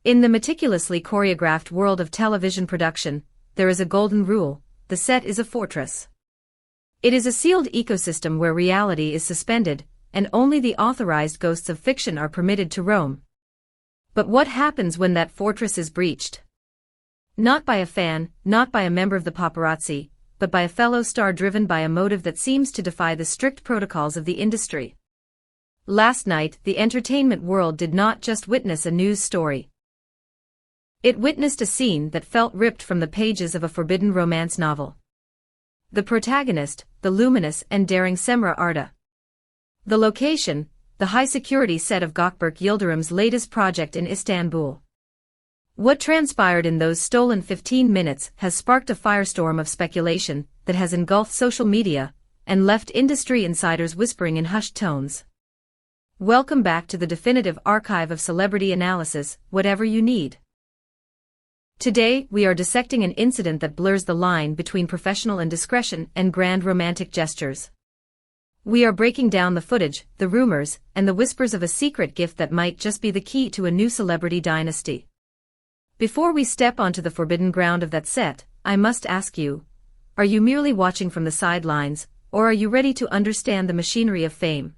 In the meticulously choreographed world of television production, there is a golden rule: the set is a fortress. It is a sealed ecosystem where reality is suspended, and only the authorized ghosts of fiction are permitted to roam. But what happens when that fortress is breached? Not by a fan, not by a member of the paparazzi, but by a fellow star driven by a motive that seems to defy the strict protocols of the industry. Last night, the entertainment world did not just witness a news story. It witnessed a scene that felt ripped from the pages of a forbidden romance novel. The protagonist, the luminous and daring Cemre Arda. The location, the high-security set of Gökberk Yıldırım's latest project in Istanbul. What transpired in those stolen 15 minutes has sparked a firestorm of speculation that has engulfed social media and left industry insiders whispering in hushed tones. Welcome back to the definitive archive of celebrity analysis, whatever you need. Today, we are dissecting an incident that blurs the line between professional indiscretion and grand romantic gestures. We are breaking down the footage, the rumors, and the whispers of a secret gift that might just be the key to a new celebrity dynasty. Before we step onto the forbidden ground of that set, I must ask you, are you merely watching from the sidelines, or are you ready to understand the machinery of fame?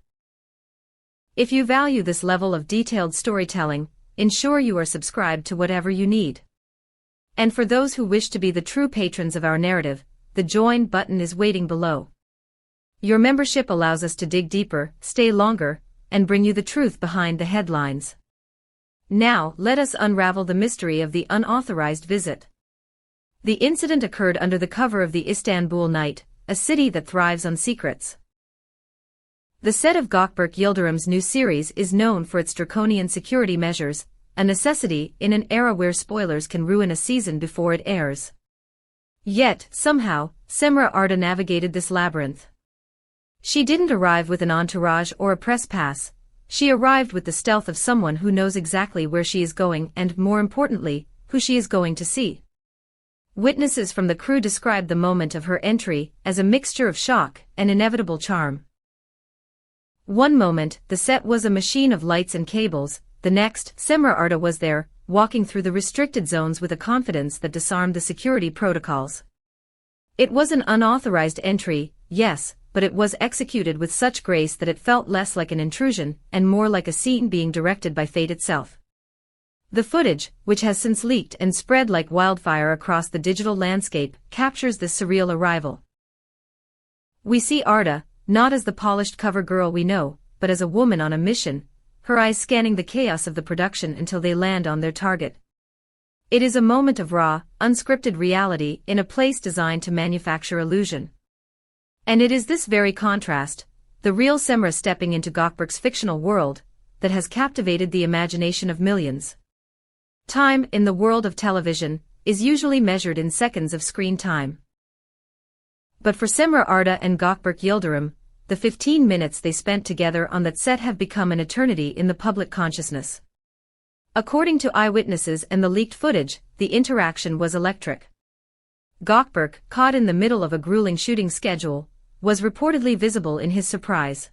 If you value this level of detailed storytelling, ensure you are subscribed to whatever you need. And for those who wish to be the true patrons of our narrative, the join button is waiting below. Your membership allows us to dig deeper, stay longer, and bring you the truth behind the headlines. Now, let us unravel the mystery of the unauthorized visit. The incident occurred under the cover of the Istanbul Night, a city that thrives on secrets. The set of Gökberk Yıldırım's new series is known for its draconian security measures, a necessity in an era where spoilers can ruin a season before it airs. Yet, somehow, Cemre Arda navigated this labyrinth. She didn't arrive with an entourage or a press pass. She arrived with the stealth of someone who knows exactly where she is going and, more importantly, who she is going to see. Witnesses from the crew described the moment of her entry as a mixture of shock and inevitable charm. One moment, the set was a machine of lights and cables; the next, Cemre Arda was there, walking through the restricted zones with a confidence that disarmed the security protocols. It was an unauthorized entry, yes, but it was executed with such grace that it felt less like an intrusion and more like a scene being directed by fate itself. The footage, which has since leaked and spread like wildfire across the digital landscape, captures this surreal arrival. We see Arda, not as the polished cover girl we know, but as a woman on a mission, her eyes scanning the chaos of the production until they land on their target. It is a moment of raw, unscripted reality in a place designed to manufacture illusion. And it is this very contrast, the real Cemre stepping into Gökberk's fictional world, that has captivated the imagination of millions. Time, in the world of television, is usually measured in seconds of screen time. But for Cemre Arda and Gökberk Yıldırım, the 15 minutes they spent together on that set have become an eternity in the public consciousness. According to eyewitnesses and the leaked footage, the interaction was electric. Gökberk, caught in the middle of a grueling shooting schedule, was reportedly visible in his surprise.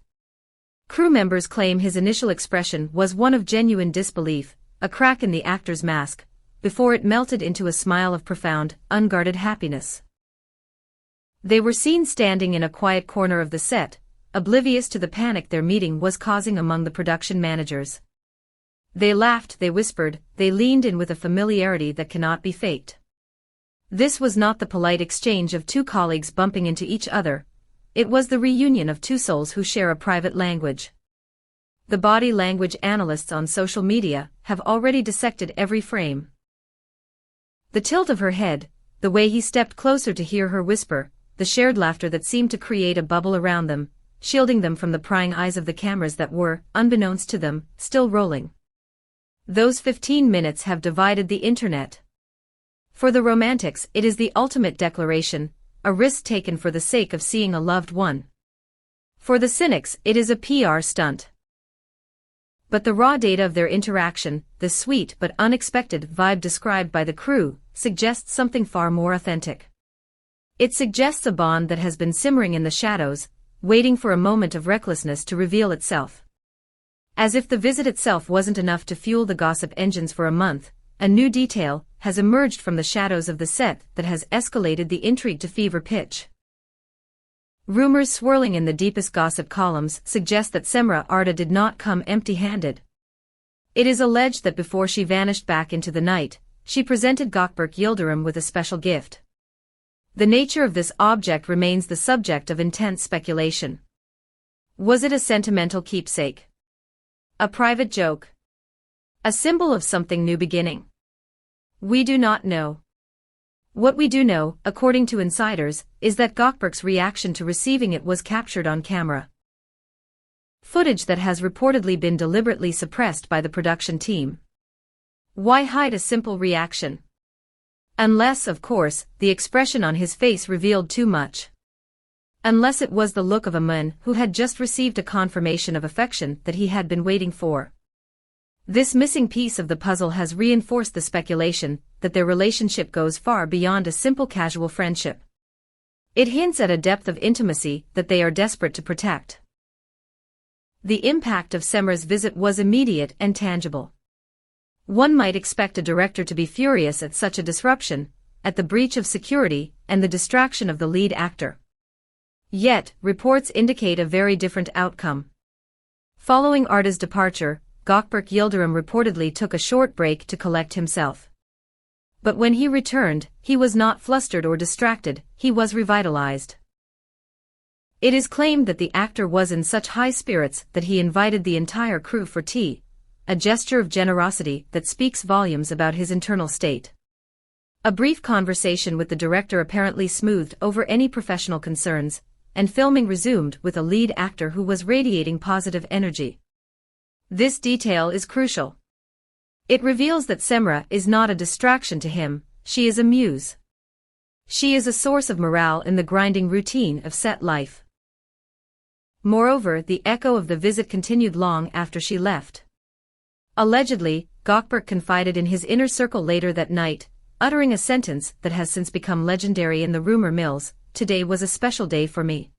Crew members claim his initial expression was one of genuine disbelief, a crack in the actor's mask, before it melted into a smile of profound, unguarded happiness. They were seen standing in a quiet corner of the set, oblivious to the panic their meeting was causing among the production managers. They laughed, they whispered, they leaned in with a familiarity that cannot be faked. This was not the polite exchange of two colleagues bumping into each other. It was the reunion of two souls who share a private language. The body language analysts on social media have already dissected every frame. The tilt of her head, the way he stepped closer to hear her whisper, the shared laughter that seemed to create a bubble around them, shielding them from the prying eyes of the cameras that were, unbeknownst to them, still rolling. Those 15 minutes have divided the internet. For the romantics, it is the ultimate declaration, a risk taken for the sake of seeing a loved one. For the cynics, it is a PR stunt. But the raw data of their interaction, the sweet but unexpected vibe described by the crew, suggests something far more authentic. It suggests a bond that has been simmering in the shadows, waiting for a moment of recklessness to reveal itself. As if the visit itself wasn't enough to fuel the gossip engines for a month, a new detail has emerged from the shadows of the set that has escalated the intrigue to fever pitch. Rumors swirling in the deepest gossip columns suggest that Cemre Arda did not come empty-handed. It is alleged that before she vanished back into the night, she presented Gökberk Yıldırım with a special gift. The nature of this object remains the subject of intense speculation. Was it a sentimental keepsake? A private joke? A symbol of something new beginning? We do not know. What we do know, according to insiders, is that Gökberk's reaction to receiving it was captured on camera. Footage that has reportedly been deliberately suppressed by the production team. Why hide a simple reaction? Unless, of course, the expression on his face revealed too much. Unless it was the look of a man who had just received a confirmation of affection that he had been waiting for. This missing piece of the puzzle has reinforced the speculation that their relationship goes far beyond a simple casual friendship. It hints at a depth of intimacy that they are desperate to protect. The impact of Cemre's visit was immediate and tangible. One might expect a director to be furious at such a disruption, at the breach of security and the distraction of the lead actor. Yet, reports indicate a very different outcome. Following Arda's departure, Gökberk Yıldırım reportedly took a short break to collect himself. But when he returned, he was not flustered or distracted, he was revitalized. It is claimed that the actor was in such high spirits that he invited the entire crew for tea, a gesture of generosity that speaks volumes about his internal state. A brief conversation with the director apparently smoothed over any professional concerns, and filming resumed with a lead actor who was radiating positive energy. This detail is crucial. It reveals that Cemre is not a distraction to him, she is a muse. She is a source of morale in the grinding routine of set life. Moreover, the echo of the visit continued long after she left. Allegedly, Gökberk confided in his inner circle later that night, uttering a sentence that has since become legendary in the rumor mills, "Today was a special day for me."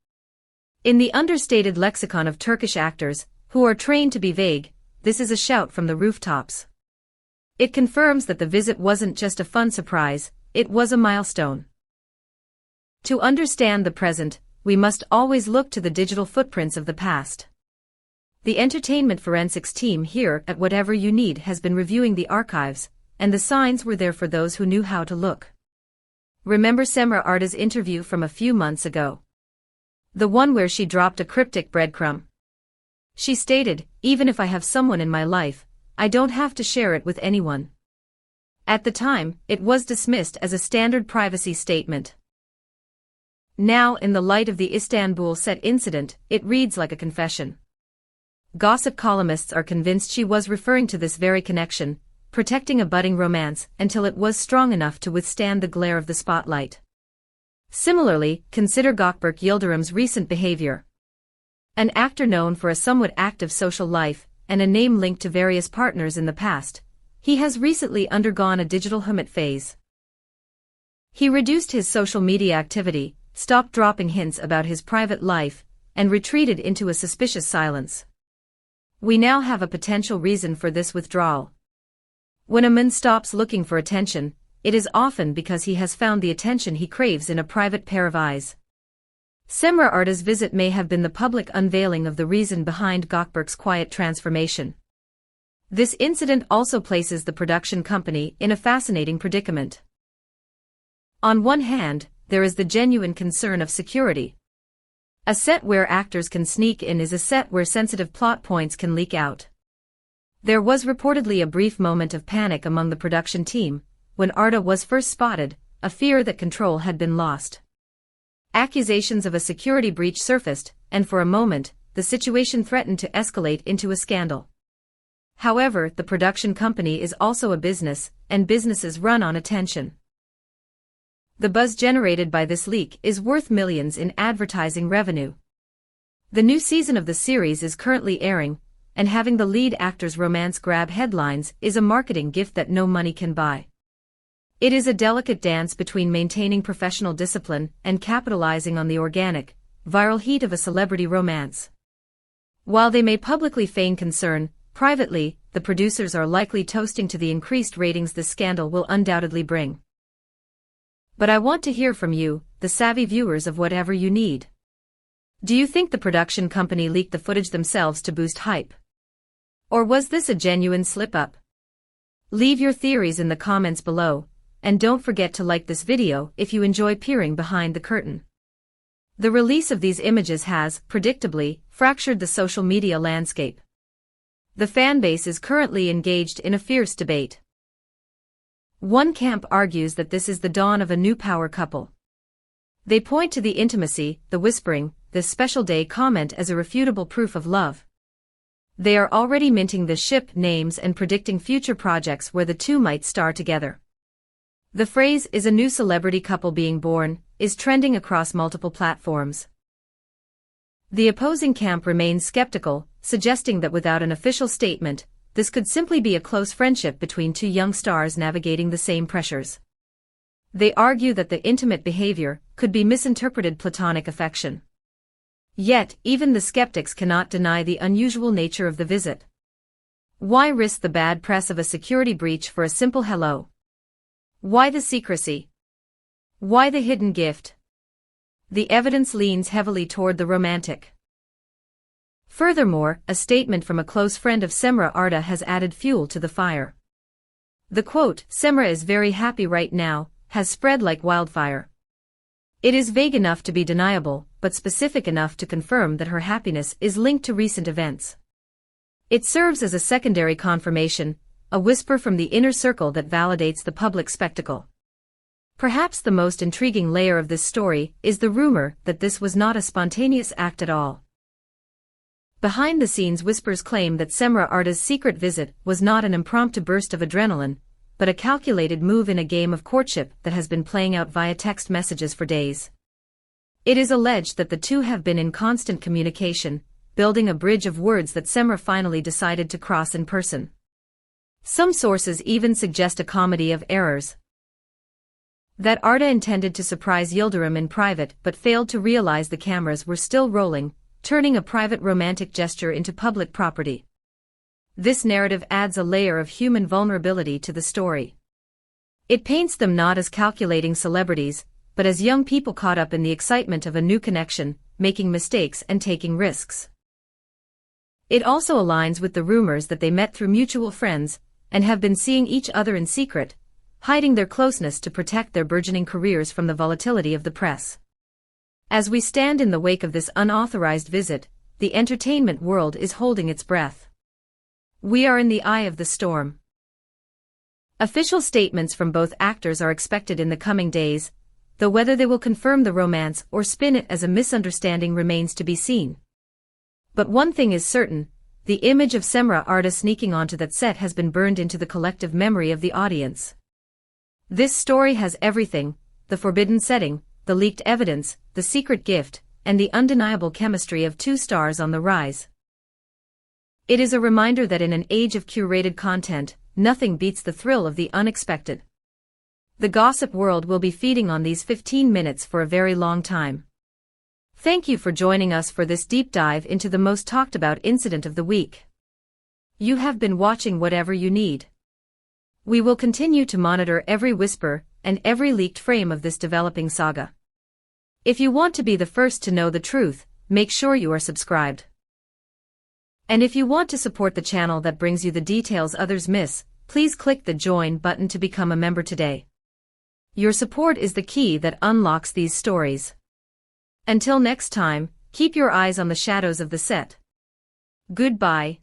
In the understated lexicon of Turkish actors, who are trained to be vague, this is a shout from the rooftops. It confirms that the visit wasn't just a fun surprise, it was a milestone. To understand the present, we must always look to the digital footprints of the past. The entertainment forensics team here at Whatever You Need has been reviewing the archives, and the signs were there for those who knew how to look. Remember Cemre Arda's interview from a few months ago? The one where she dropped a cryptic breadcrumb. She stated, "Even if I have someone in my life, I don't have to share it with anyone." At the time, it was dismissed as a standard privacy statement. Now, in the light of the Istanbul set incident, it reads like a confession. Gossip columnists are convinced she was referring to this very connection, protecting a budding romance until it was strong enough to withstand the glare of the spotlight. Similarly, consider Gökberk Yıldırım's recent behavior. An actor known for a somewhat active social life, and a name linked to various partners in the past, he has recently undergone a digital hermit phase. He reduced his social media activity, stopped dropping hints about his private life, and retreated into a suspicious silence. We now have a potential reason for this withdrawal. When a man stops looking for attention, it is often because he has found the attention he craves in a private pair of eyes. Cemre Arda's visit may have been the public unveiling of the reason behind Gökberk's quiet transformation. This incident also places the production company in a fascinating predicament. On one hand, there is the genuine concern of security. A set where actors can sneak in is a set where sensitive plot points can leak out. There was reportedly a brief moment of panic among the production team, when Arda was first spotted, a fear that control had been lost. Accusations of a security breach surfaced, and for a moment, the situation threatened to escalate into a scandal. However, the production company is also a business, and businesses run on attention. The buzz generated by this leak is worth millions in advertising revenue. The new season of the series is currently airing, and having the lead actor's romance grab headlines is a marketing gift that no money can buy. It is a delicate dance between maintaining professional discipline and capitalizing on the organic, viral heat of a celebrity romance. While they may publicly feign concern, privately, the producers are likely toasting to the increased ratings this scandal will undoubtedly bring. But I want to hear from you, the savvy viewers of whatever you need. Do you think the production company leaked the footage themselves to boost hype? Or was this a genuine slip-up? Leave your theories in the comments below, and don't forget to like this video if you enjoy peering behind the curtain. The release of these images has, predictably, fractured the social media landscape. The fanbase is currently engaged in a fierce debate. One camp argues that this is the dawn of a new power couple. They point to the intimacy, the whispering, the special day comment as irrefutable proof of love. They are already minting the ship names and predicting future projects where the two might star together. The phrase "is a new celebrity couple being born" is trending across multiple platforms. The opposing camp remains skeptical, suggesting that without an official statement, this could simply be a close friendship between two young stars navigating the same pressures. They argue that the intimate behavior could be misinterpreted platonic affection. Yet, even the skeptics cannot deny the unusual nature of the visit. Why risk the bad press of a security breach for a simple hello? Why the secrecy? Why the hidden gift? The evidence leans heavily toward the romantic. Furthermore, a statement from a close friend of Cemre Arda has added fuel to the fire. The quote, "Cemre is very happy right now," has spread like wildfire. It is vague enough to be deniable, but specific enough to confirm that her happiness is linked to recent events. It serves as a secondary confirmation, a whisper from the inner circle that validates the public spectacle. Perhaps the most intriguing layer of this story is the rumor that this was not a spontaneous act at all. Behind-the-scenes whispers claim that Cemre Arda's secret visit was not an impromptu burst of adrenaline, but a calculated move in a game of courtship that has been playing out via text messages for days. It is alleged that the two have been in constant communication, building a bridge of words that Cemre finally decided to cross in person. Some sources even suggest a comedy of errors. That Arda intended to surprise Yıldırım in private but failed to realize the cameras were still rolling, turning a private romantic gesture into public property. This narrative adds a layer of human vulnerability to the story. It paints them not as calculating celebrities, but as young people caught up in the excitement of a new connection, making mistakes and taking risks. It also aligns with the rumors that they met through mutual friends, and have been seeing each other in secret, hiding their closeness to protect their burgeoning careers from the volatility of the press. As we stand in the wake of this unauthorized visit, the entertainment world is holding its breath. We are in the eye of the storm. Official statements from both actors are expected in the coming days, though whether they will confirm the romance or spin it as a misunderstanding remains to be seen. But one thing is certain, the image of Cemre Arda sneaking onto that set has been burned into the collective memory of the audience. This story has everything: the forbidden setting, the leaked evidence, the secret gift, and the undeniable chemistry of two stars on the rise. It is a reminder that in an age of curated content, nothing beats the thrill of the unexpected. The gossip world will be feeding on these 15 minutes for a very long time. Thank you for joining us for this deep dive into the most talked about incident of the week. You have been watching Whatever You Need. We will continue to monitor every whisper and every leaked frame of this developing saga. If you want to be the first to know the truth, make sure you are subscribed. And if you want to support the channel that brings you the details others miss, please click the join button to become a member today. Your support is the key that unlocks these stories. Until next time, keep your eyes on the shadows of the set. Goodbye.